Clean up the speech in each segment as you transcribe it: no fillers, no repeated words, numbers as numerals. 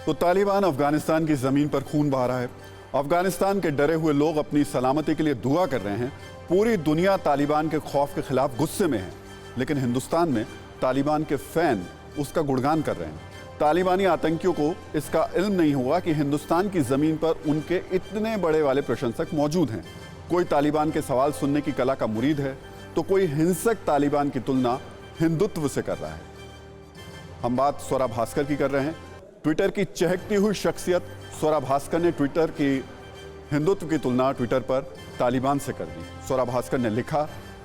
तो तालिबान अफगानिस्तान की जमीन पर खून बहा रहा है। अफगानिस्तान के डरे हुए लोग अपनी सलामती के लिए दुआ कर रहे हैं। पूरी दुनिया तालिबान के खौफ के खिलाफ गुस्से में है, लेकिन हिंदुस्तान में तालिबान के फैन उसका गुणगान कर रहे हैं। तालिबानी आतंकियों को इसका इल्म नहीं हुआ कि हिंदुस्तान की जमीन पर उनके इतने बड़े वाले प्रशंसक मौजूद हैं। कोई तालिबान के सवाल सुनने की कला का मुरीद है, तो कोई हिंसक तालिबान की तुलना हिंदुत्व से कर रहा है। हम बात स्वरा भास्कर की कर रहे हैं। ट्विटर की चहकती हुई शख्सियत स्वरा भास्कर ने ट्विटर की हिंदुत्व की तुलना ट्विटर पर तालिबान से कर दी। स्वरा भास्कर ने लिखा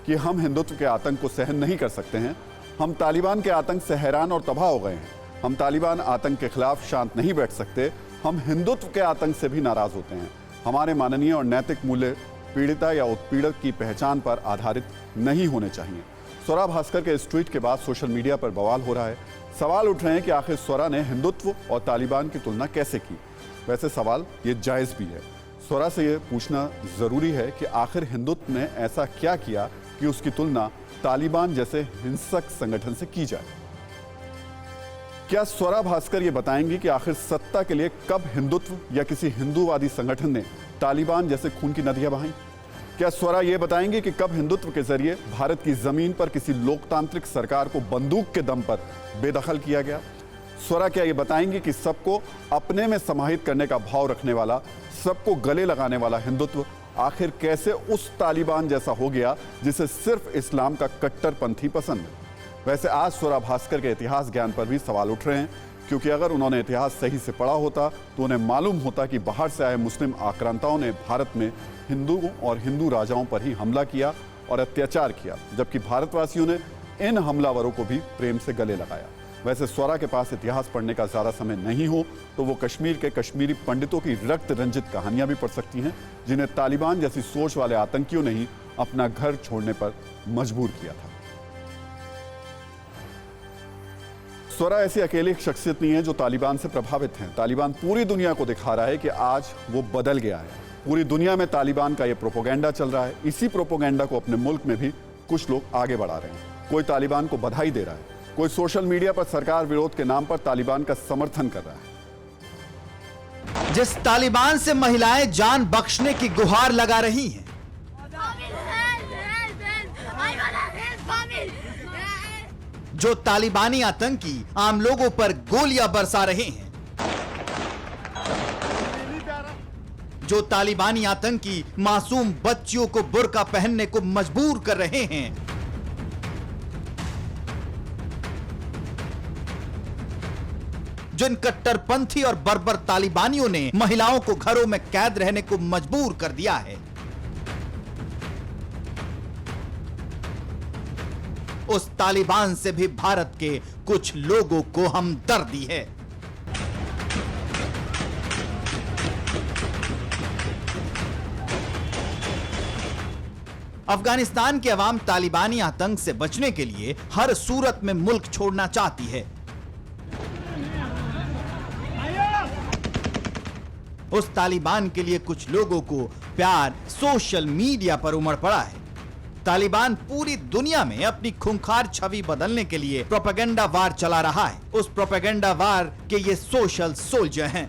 कि हम हिंदुत्व के आतंक को सहन नहीं कर सकते हैं। हम तालिबान के आतंक से हैरान और तबाह हो गए हैं। हम तालिबान आतंक के खिलाफ शांत नहीं बैठ सकते। हम हिंदुत्व के आतंक से भी नाराज होते हैं। हमारे माननीय और नैतिक मूल्य पीड़िता या उत्पीड़क की पहचान पर आधारित नहीं होने चाहिए। स्वरा भास्कर के इस ट्वीट के बाद सोशल मीडिया पर बवाल हो रहा है। सवाल उठ रहे हैं कि आखिर स्वरा ने हिंदुत्व और तालिबान की तुलना कैसे की। वैसे सवाल ये जायज़ भी है। स्वरा से ये पूछना ज़रूरी है कि आखिर हिंदुत्व ने ऐसा क्या किया कि उसकी तुलना तालिबान जैसे हिंसक संगठन से की जाए। क्या स्वरा भास्कर ये बताएंगी कि आखिर सत्ता के लिए कब हिंदुत्व या किसी हिंदूवादी संगठन ने तालिबान जैसे खून की नदियां बहाई? क्या स्वरा ये बताएंगे कि कब हिंदुत्व के जरिए भारत की जमीन पर किसी लोकतांत्रिक सरकार को बंदूक के दम पर बेदखल किया गया? स्वरा क्या ये बताएंगे कि सबको अपने में समाहित करने का भाव रखने वाला, सबको गले लगाने वाला हिंदुत्व आखिर कैसे उस तालिबान जैसा हो गया जिसे सिर्फ इस्लाम का कट्टरपंथी पसंद है? वैसे आज स्वरा भास्कर के इतिहास ज्ञान पर भी सवाल उठ रहे हैं, क्योंकि अगर उन्होंने इतिहास सही से पढ़ा होता तो उन्हें मालूम होता कि बाहर से आए मुस्लिम आक्रांताओं ने भारत में हिंदुओं और हिंदू राजाओं पर ही हमला किया और अत्याचार किया, जबकि भारतवासियों ने इन हमलावरों को भी प्रेम से गले लगाया। वैसे स्वरा के पास इतिहास पढ़ने का ज़्यादा समय नहीं हो तो वो कश्मीर के कश्मीरी पंडितों की रक्त रंजित कहानियां भी पढ़ सकती हैं, जिन्हें तालिबान जैसी सोच वाले आतंकियों ने ही अपना घर छोड़ने पर मजबूर किया था। स्वरा ऐसी अकेली शख्सियत नहीं है जो तालिबान से प्रभावित हैं। तालिबान पूरी दुनिया को दिखा रहा है कि आज वो बदल गया है। पूरी दुनिया में तालिबान का ये प्रोपोगेंडा चल रहा है। इसी प्रोपोगेंडा को अपने मुल्क में भी कुछ लोग आगे बढ़ा रहे हैं। कोई तालिबान को बधाई दे रहा है, कोई सोशल मीडिया पर सरकार विरोध के नाम पर तालिबान का समर्थन कर रहा है। जिस तालिबान से महिलाएं जान बख्शने की गुहार लगा रही हैं, जो तालिबानी आतंकी आम लोगों पर गोलियां बरसा रहे हैं, जो तालिबानी आतंकी मासूम बच्चियों को बुर्का पहनने को मजबूर कर रहे हैं, जिन कट्टरपंथी और बर्बर तालिबानियों ने महिलाओं को घरों में कैद रहने को मजबूर कर दिया है, उस तालिबान से भी भारत के कुछ लोगों को हमदर्दी है। अफगानिस्तान की अवाम तालिबानी आतंक से बचने के लिए हर सूरत में मुल्क छोड़ना चाहती है। उस तालिबान के लिए कुछ लोगों को प्यार सोशल मीडिया पर उमड़ पड़ा है। तालिबान पूरी दुनिया में अपनी खूंखार छवि बदलने के लिए प्रोपेगेंडा वार चला रहा है। उस प्रोपेगेंडा वार के ये सोशल सोल्जर हैं।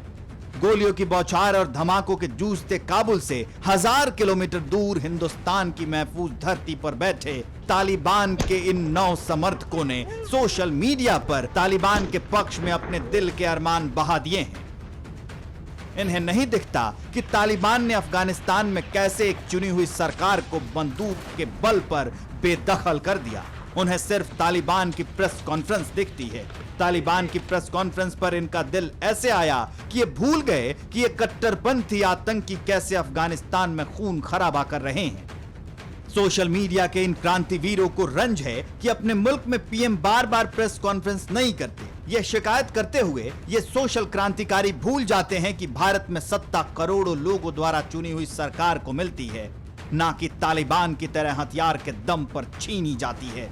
गोलियों की बौछार और धमाकों के जूझते काबुल से 1000 किलोमीटर दूर हिंदुस्तान की महफूज धरती पर बैठे तालिबान के इन 9 समर्थकों ने सोशल मीडिया पर तालिबान के पक्ष में अपने दिल के अरमान बहा दिए हैं। इन्हें नहीं दिखता कि तालिबान ने अफगानिस्तान में कैसे एक चुनी हुई सरकार को बंदूक के बल पर बेदखल कर दिया। उन्हें सिर्फ तालिबान की प्रेस कॉन्फ्रेंस दिखती है। तालिबान की प्रेस कॉन्फ्रेंस पर इनका दिल ऐसे आया कि ये भूल गए कि ये कट्टरपंथी आतंकी कैसे अफगानिस्तान में खून खराबा कर रहे हैं। सोशल मीडिया के इन क्रांतिवीरों को रंज है कि अपने मुल्क में पीएम बार बार प्रेस कॉन्फ्रेंस नहीं करते। ये शिकायत करते हुए ये सोशल क्रांतिकारी भूल जाते हैं कि भारत में सत्ता करोड़ों लोगों द्वारा चुनी हुई सरकार को मिलती है, ना कि तालिबान की तरह हथियार के दम पर छीनी जाती है।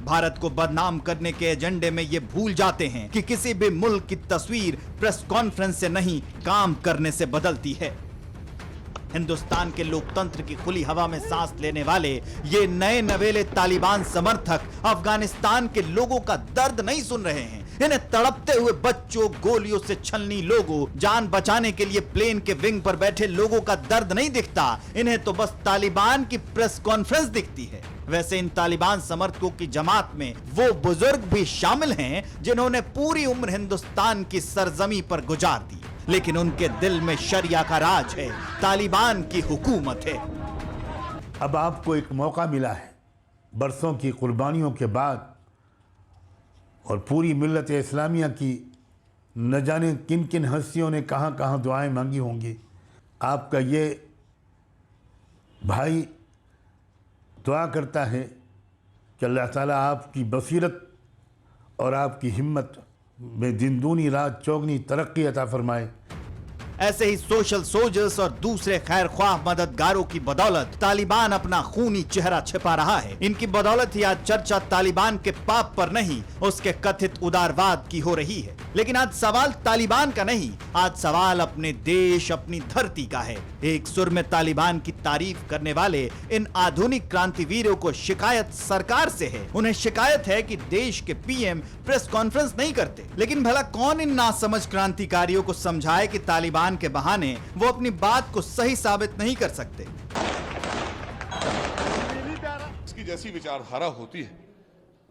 भारत को बदनाम करने के एजेंडे में ये भूल जाते हैं कि किसी भी मुल्क की तस्वीर प्रेस कॉन्फ्रेंस से नहीं, काम करने से बदलती है। हिंदुस्तान के लोकतंत्र की खुली हवा में सांस लेने वाले ये नए नवेले तालिबान समर्थक अफगानिस्तान के लोगों का दर्द नहीं सुन रहे हैं, इन्हें तड़पते हुए बच्चों, गोलियों से छलनी लोगों, जान बचाने के लिए प्लेन के विंग पर बैठे लोगों का दर्द नहीं दिखता। इन्हें तो बस तालिबान की प्रेस कॉन्फ्रेंस दिखती है। वैसे इन तालिबान समर्थकों की जमात में वो बुजुर्ग भी शामिल हैं जिन्होंने पूरी उम्र हिंदुस्तान की सरजमी पर गुजार दी, लेकिन उनके दिल में शरिया का राज है, तालिबान की हुकूमत है। अब आपको एक मौका मिला है, बरसों की कुर्बानियों के बाद और पूरी मिल्लत इस्लामिया की न जाने किन किन हस्तियों ने कहाँ कहाँ दुआएं मांगी होंगी। आपका ये भाई दुआ करता है कि अल्लाह ताला आपकी बसीरत और आपकी हिम्मत में दिन दूनी रात चौगनी तरक्की अता फरमाए। ऐसे ही सोशल सोल्जर्स और दूसरे खैर ख्वाह मददगारों की बदौलत तालिबान अपना खूनी चेहरा छिपा रहा है। इनकी बदौलत ही आज चर्चा तालिबान के पाप पर नहीं, उसके कथित उदारवाद की हो रही है। लेकिन आज सवाल तालिबान का नहीं, आज सवाल अपने देश, अपनी धरती का है। एक सुर में तालिबान की तारीफ करने वाले इन आधुनिक क्रांतिवीरों को शिकायत सरकार से है। उन्हें शिकायत है कि देश के पीएम प्रेस कॉन्फ्रेंस नहीं करते। लेकिन भला कौन इन नासमझ क्रांतिकारियों को समझाए कि तालिबान के बहाने वो अपनी बात को सही साबित नहीं कर सकते। इसकी जैसी विचारधारा होती है,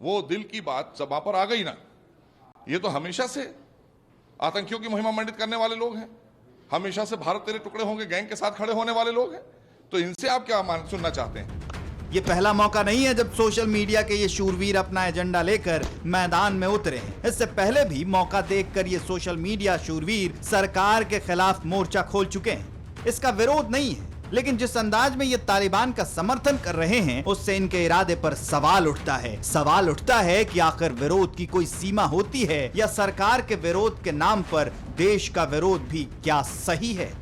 वो दिल की बात ज़बां पर आ गई ना, ये तो हमेशा से आतंकियों की मुहिम मंडित करने वाले लोग हैं, हमेशा से भारत तेरे टुकड़े होंगे गैंग के साथ खड़े होने वाले लोग हैं। तो इनसे आप क्या सुनना चाहते हैं? ये पहला मौका नहीं है जब सोशल मीडिया के ये शूरवीर अपना एजेंडा लेकर मैदान में उतरे हैं। इससे पहले भी मौका देखकर ये सोशल मीडिया शूरवीर सरकार के खिलाफ मोर्चा खोल चुके हैं। इसका विरोध नहीं है, लेकिन जिस अंदाज में ये तालिबान का समर्थन कर रहे हैं उससे इनके इरादे पर सवाल उठता है। सवाल उठता है कि आखिर विरोध की कोई सीमा होती है या सरकार के विरोध के नाम पर देश का विरोध भी क्या सही है?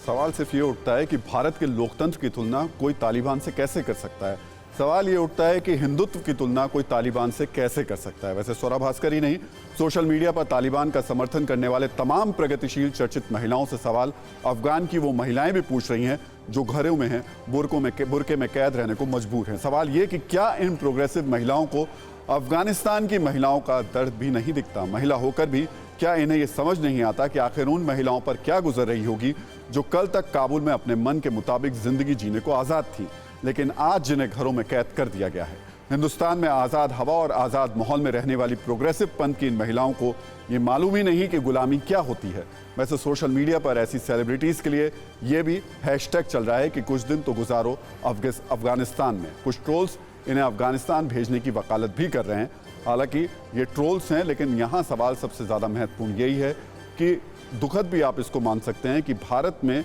सवाल सिर्फ ये उठता है कि भारत के लोकतंत्र की तुलना कोई तालिबान से कैसे कर सकता है। सवाल ये उठता है कि हिंदुत्व की तुलना कोई तालिबान से कैसे कर सकता है। वैसे स्वरा भास्कर ही नहीं, सोशल मीडिया पर तालिबान का समर्थन करने वाले तमाम प्रगतिशील चर्चित महिलाओं से सवाल अफगान की वो महिलाएं भी पूछ रही हैं जो घरों में हैं, बुरके में कैद रहने को मजबूर हैं। सवाल ये कि क्या इन प्रोग्रेसिव महिलाओं को अफगानिस्तान की महिलाओं का दर्द भी नहीं दिखता? महिला होकर भी क्या इन्हें ये समझ नहीं आता कि आखिर उन महिलाओं पर क्या गुजर रही होगी जो कल तक काबुल में अपने मन के मुताबिक जिंदगी जीने को आज़ाद थी, लेकिन आज जिन्हें घरों में कैद कर दिया गया है। हिंदुस्तान में आज़ाद हवा और आज़ाद माहौल में रहने वाली प्रोग्रेसिव पंथ की इन महिलाओं को ये मालूम ही नहीं कि गुलामी क्या होती है। वैसे सोशल मीडिया पर ऐसी सेलिब्रिटीज़ के लिए ये भी हैशटैग चल रहा है कि कुछ दिन तो गुजारो अफगानिस्तान में। कुछ ट्रोल्स इन्हें अफगानिस्तान भेजने की वकालत भी कर रहे हैं। हालांकि ये ट्रोल्स हैं, लेकिन यहाँ सवाल सबसे ज़्यादा महत्वपूर्ण यही है कि दुखद भी आप इसको मान सकते हैं कि भारत में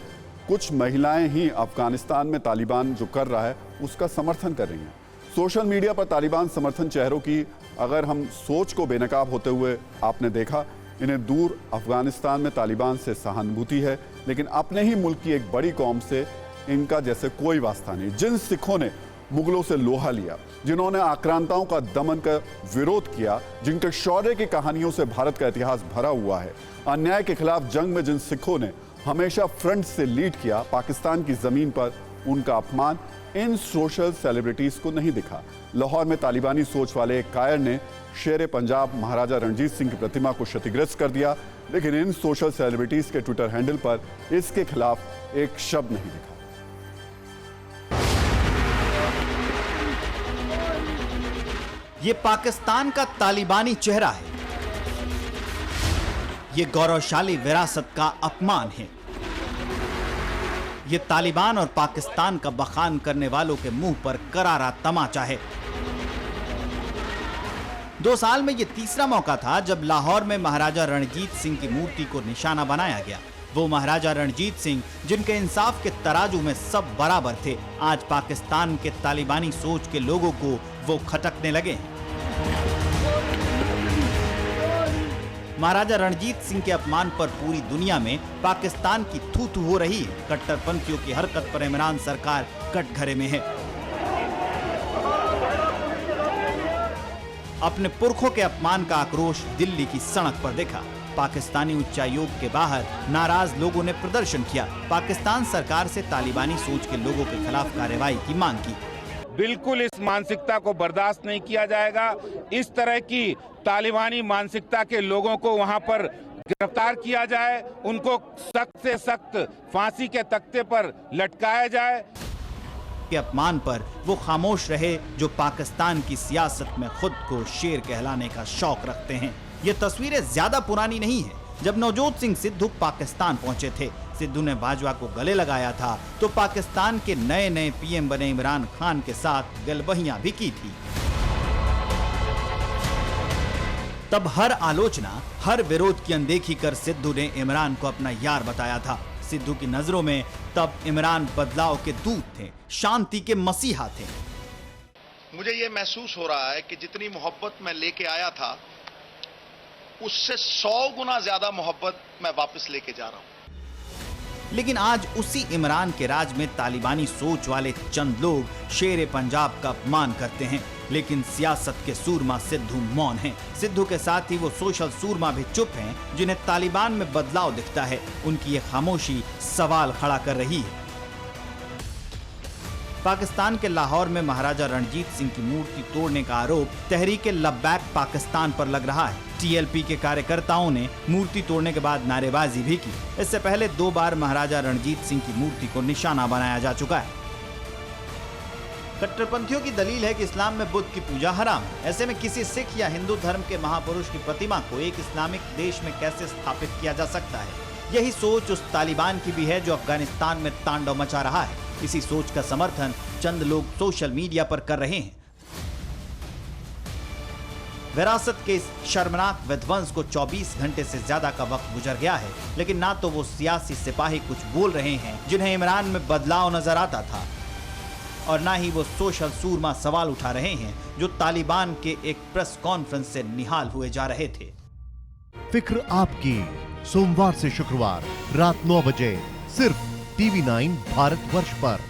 कुछ महिलाएं ही अफगानिस्तान में तालिबान जो कर रहा है उसका समर्थन कर रही हैं। सोशल मीडिया पर तालिबान समर्थन चेहरों की अगर हम सोच को बेनकाब होते हुए आपने देखा, इन्हें दूर अफगानिस्तान में तालिबान से सहानुभूति है, लेकिन अपने ही मुल्क की एक बड़ी कौम से इनका जैसे कोई वास्ता नहीं। जिन सिखों ने मुगलों से लोहा लिया, जिन्होंने आक्रांताओं का दमन का विरोध किया, जिनके शौर्य की कहानियों से भारत का इतिहास भरा हुआ है, अन्याय के खिलाफ जंग में जिन सिखों ने हमेशा फ्रंट से लीड किया, पाकिस्तान की जमीन पर उनका अपमान इन सोशल सेलिब्रिटीज को नहीं दिखा। लाहौर में तालिबानी सोच वाले एक कायर ने शेर पंजाब महाराजा रणजीत सिंह की प्रतिमा को क्षतिग्रस्त कर दिया, लेकिन इन सोशल सेलिब्रिटीज के ट्विटर हैंडल पर इसके खिलाफ एक शब्द नहीं दिखा। ये पाकिस्तान का तालिबानी चेहरा है, ये गौरवशाली विरासत का अपमान है, ये तालिबान और पाकिस्तान का बखान करने वालों के मुंह पर करारा तमाचा है। 2 साल में ये तीसरा मौका था जब लाहौर में महाराजा रणजीत सिंह की मूर्ति को निशाना बनाया गया। वो महाराजा रणजीत सिंह जिनके इंसाफ के तराजू में सब बराबर थे, आज पाकिस्तान के तालिबानी सोच के लोगों को वो खटकने लगे। महाराजा रणजीत सिंह के अपमान पर पूरी दुनिया में पाकिस्तान की थू-थू हो रही है। कट्टरपंथियों की हरकत पर इमरान सरकार कटघरे में है। अपने पुरखों के अपमान का आक्रोश दिल्ली की सड़क पर देखा। पाकिस्तानी उच्चायोग के बाहर नाराज लोगों ने प्रदर्शन किया। पाकिस्तान सरकार से तालिबानी सोच के लोगों के खिलाफ कार्रवाई की मांग की। बिल्कुल इस मानसिकता को बर्दाश्त नहीं किया जाएगा। इस तरह की तालिबानी मानसिकता के लोगों को वहां पर गिरफ्तार किया जाए, उनको सख्त से सख्त फांसी के तख्ते पर लटकाया जाए। के अपमान पर वो खामोश रहे जो पाकिस्तान की सियासत में खुद को शेर कहलाने का शौक रखते हैं। ये तस्वीरें ज्यादा पुरानी नहीं है। जब नवजोत सिंह सिद्धू पाकिस्तान पहुंचे थे, सिद्धू ने बाजवा को गले लगाया था तो पाकिस्तान के नए नए पीएम बने इमरान खान के साथ गलबहियां भी की थी। तब हर आलोचना, हर विरोध की अनदेखी कर सिद्धू ने इमरान को अपना यार बताया था। सिद्धू की नजरों में तब इमरान बदलाव के दूत थे, शांति के मसीहा थे। मुझे ये महसूस हो रहा है कि जितनी मोहब्बत मैं लेके आया था उससे 100 गुना ज्यादा मोहब्बत मैं वापस लेके जा रहा हूं। लेकिन आज उसी इमरान के राज में तालिबानी सोच वाले चंद लोग शेर पंजाब का अपमान करते हैं, लेकिन सियासत के सूरमा सिद्धू मौन हैं। सिद्धू के साथ ही वो सोशल सूरमा भी चुप हैं जिन्हें तालिबान में बदलाव दिखता है। उनकी ये खामोशी सवाल खड़ा कर रही है। पाकिस्तान के लाहौर में महाराजा रणजीत सिंह की मूर्ति तोड़ने का आरोप तहरीक लब्बैक पाकिस्तान पर लग रहा है। टीएलपी के कार्यकर्ताओं ने मूर्ति तोड़ने के बाद नारेबाजी भी की। इससे पहले 2 बार महाराजा रणजीत सिंह की मूर्ति को निशाना बनाया जा चुका है। कट्टरपंथियों की दलील है कि इस्लाम में बुद्ध की पूजा हराम है। ऐसे में किसी सिख या हिंदू धर्म के महापुरुष की प्रतिमा को एक इस्लामिक देश में कैसे स्थापित किया जा सकता है? यही सोच उस तालिबान की भी है जो अफगानिस्तान में तांडव मचा रहा है। इसी सोच का समर्थन चंद लोग सोशल मीडिया पर कर रहे हैं। विरासत के इस शर्मनाक विध्वंस को 24 घंटे से ज्यादा का वक्त गुजर गया है, लेकिन ना तो वो सियासी सिपाही कुछ बोल रहे हैं जिन्हें इमरान में बदलाव नजर आता था, और ना ही वो सोशल सूरमा सवाल उठा रहे हैं जो तालिबान के एक प्रेस कॉन्फ्रेंस से निहाल हुए जा रहे थे। फिक्र आपकी, सोमवार से शुक्रवार रात 9 बजे सिर्फ TV9 भारतवर्ष पर।